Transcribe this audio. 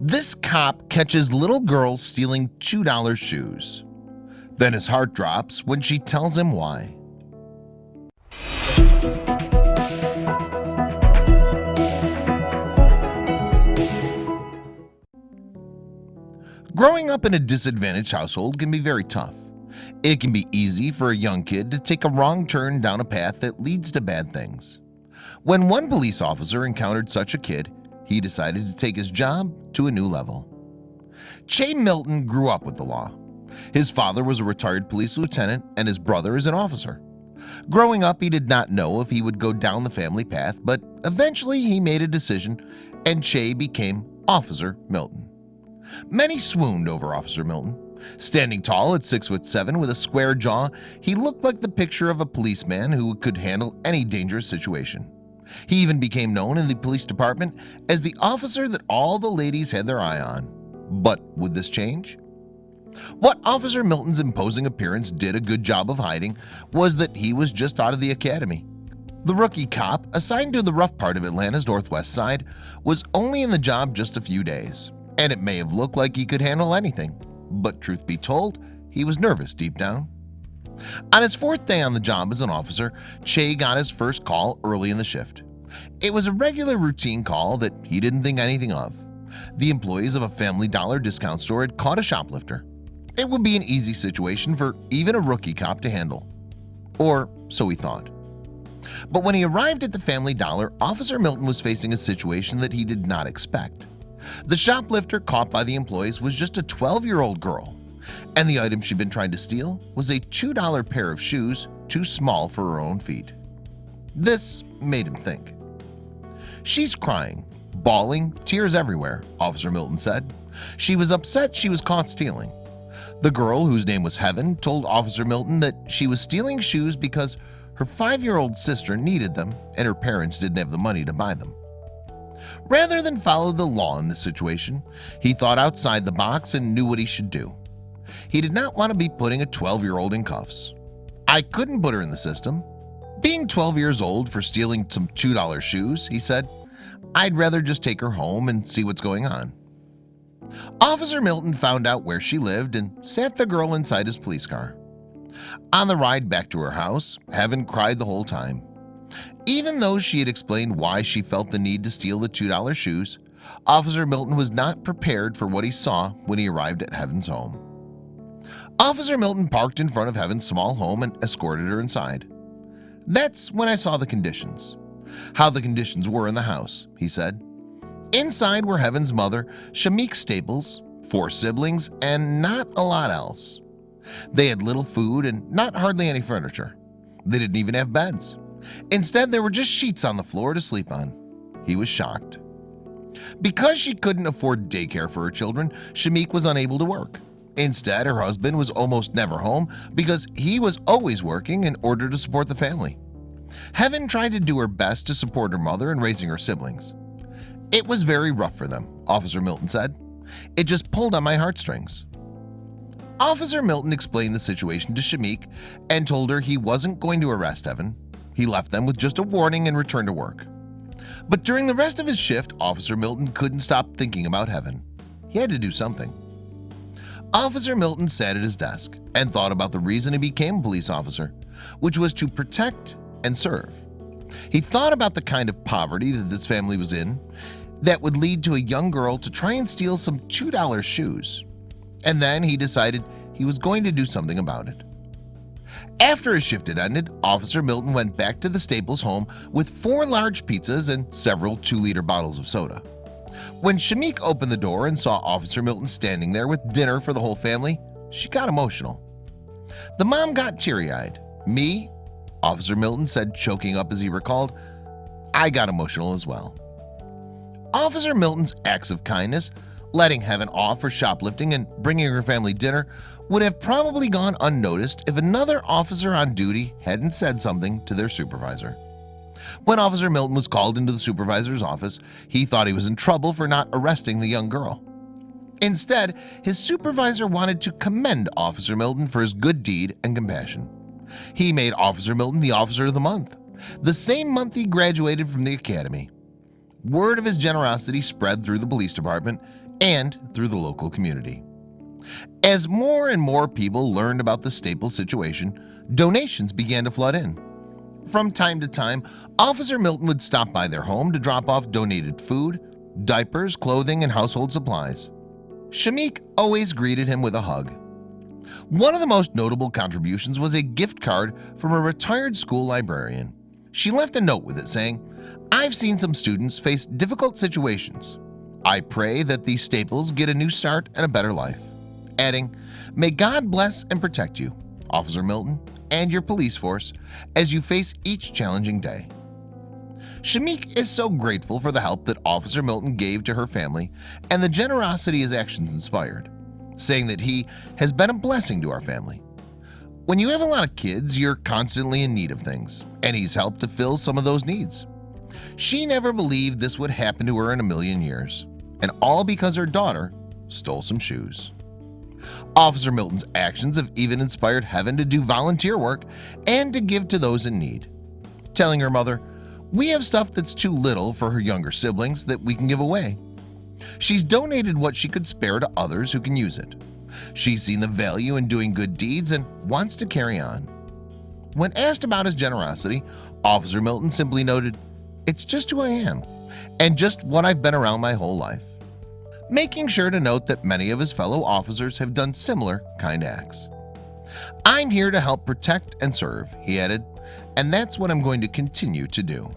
This cop catches little girl stealing $2 shoes. Then his heart drops when she tells him why. Growing up in a disadvantaged household can be very tough. It can be easy for a young kid to take a wrong turn down a path that leads to bad things. When one police officer encountered such a kid, he decided to take his job to a new level. Shayne Milton grew up with the law. His father was a retired police lieutenant and his brother is an officer. Growing up, he did not know if he would go down the family path, but eventually he made a decision and Shay became Officer Milton. Many swooned over Officer Milton. Standing tall at 6'7" with a square jaw, he looked like the picture of a policeman who could handle any dangerous situation. He even became known in the police department as the officer that all the ladies had their eye on. But would this change? What Officer Milton's imposing appearance did a good job of hiding was that he was just out of the academy. The rookie cop, assigned to the rough part of Atlanta's northwest side, was only in the job just a few days, and it may have looked like he could handle anything. But truth be told, he was nervous deep down. On his fourth day on the job as an officer, Shay got his first call early in the shift. It was a regular routine call that he didn't think anything of. The employees of a Family Dollar discount store had caught a shoplifter. It would be an easy situation for even a rookie cop to handle. Or so he thought. But when he arrived at the Family Dollar, Officer Milton was facing a situation that he did not expect. The shoplifter caught by the employees was just a 12-year-old girl, and the item she'd been trying to steal was a $2 pair of shoes too small for her own feet. This made him think. "She's crying, bawling, tears everywhere," Officer Milton said. "She was upset she was caught stealing." The girl, whose name was Heaven, told Officer Milton that she was stealing shoes because her 5-year-old sister needed them and her parents didn't have the money to buy them. Rather than follow the law in this situation, he thought outside the box and knew what he should do. He did not want to be putting a 12-year-old in cuffs. "I couldn't put her in the system. Being 12 years old for stealing some $2 shoes," he said. "I'd rather just take her home and see what's going on." Officer Milton found out where she lived and sat the girl inside his police car. On the ride back to her house, Heaven cried the whole time. Even though she had explained why she felt the need to steal the $2 shoes, Officer Milton was not prepared for what he saw when he arrived at Heaven's home. Officer Milton parked in front of Heaven's small home and escorted her inside. "That's when I saw the conditions. How the conditions were in the house," he said. Inside were Heaven's mother, Shamik Staples, 4 siblings, and not a lot else. They had little food and not hardly any furniture. They didn't even have beds. Instead, there were just sheets on the floor to sleep on. He was shocked. Because she couldn't afford daycare for her children, Shamik was unable to work. Instead, her husband was almost never home because he was always working in order to support the family. Heaven tried to do her best to support her mother and raising her siblings. "It was very rough for them," Officer Milton said. "It just pulled on my heartstrings." Officer Milton explained the situation to Shamik and told her he wasn't going to arrest Heaven. He left them with just a warning and returned to work. But during the rest of his shift, Officer Milton couldn't stop thinking about Heaven. He had to do something. Officer Milton sat at his desk and thought about the reason he became a police officer, which was to protect and serve. He thought about the kind of poverty that this family was in that would lead to a young girl to try and steal some $2 shoes. And then he decided he was going to do something about it. After his shift had ended, Officer Milton went back to the Staples home with 4 large pizzas and several 2-liter bottles of soda. When Shamik opened the door and saw Officer Milton standing there with dinner for the whole family, she got emotional. The mom got teary-eyed. "Me?" Officer Milton said, choking up as he recalled. "I got emotional as well." Officer Milton's acts of kindness, letting Heaven off for shoplifting and bringing her family dinner, would have probably gone unnoticed if another officer on duty hadn't said something to their supervisor. When Officer Milton was called into the supervisor's office, he thought he was in trouble for not arresting the young girl. Instead, his supervisor wanted to commend Officer Milton for his good deed and compassion. He made Officer Milton the Officer of the Month, the same month he graduated from the academy. Word of his generosity spread through the police department, and through the local community. As more and more people learned about the Staples situation, donations began to flood in. From time to time, Officer Milton would stop by their home to drop off donated food, diapers, clothing, and household supplies. Shamik always greeted him with a hug. One of the most notable contributions was a gift card from a retired school librarian. She left a note with it saying, "I've seen some students face difficult situations. I pray that these Staples get a new start and a better life," adding, "May God bless and protect you, Officer Milton, and your police force as you face each challenging day." Shamik is so grateful for the help that Officer Milton gave to her family and the generosity his actions inspired, saying that he has been a blessing to our family. When you have a lot of kids, you're constantly in need of things, and he's helped to fill some of those needs. She never believed this would happen to her in a million years, and all because her daughter stole some shoes. Officer Milton's actions have even inspired Heaven to do volunteer work and to give to those in need, telling her mother, "We have stuff that's too little for her younger siblings that we can give away." She's donated what she could spare to others who can use it. She's seen the value in doing good deeds and wants to carry on. When asked about his generosity, Officer Milton simply noted, "It's just who I am, and just what I've been around my whole life," making sure to note that many of his fellow officers have done similar kind acts. "I'm here to help protect and serve," he added, "and that's what I'm going to continue to do."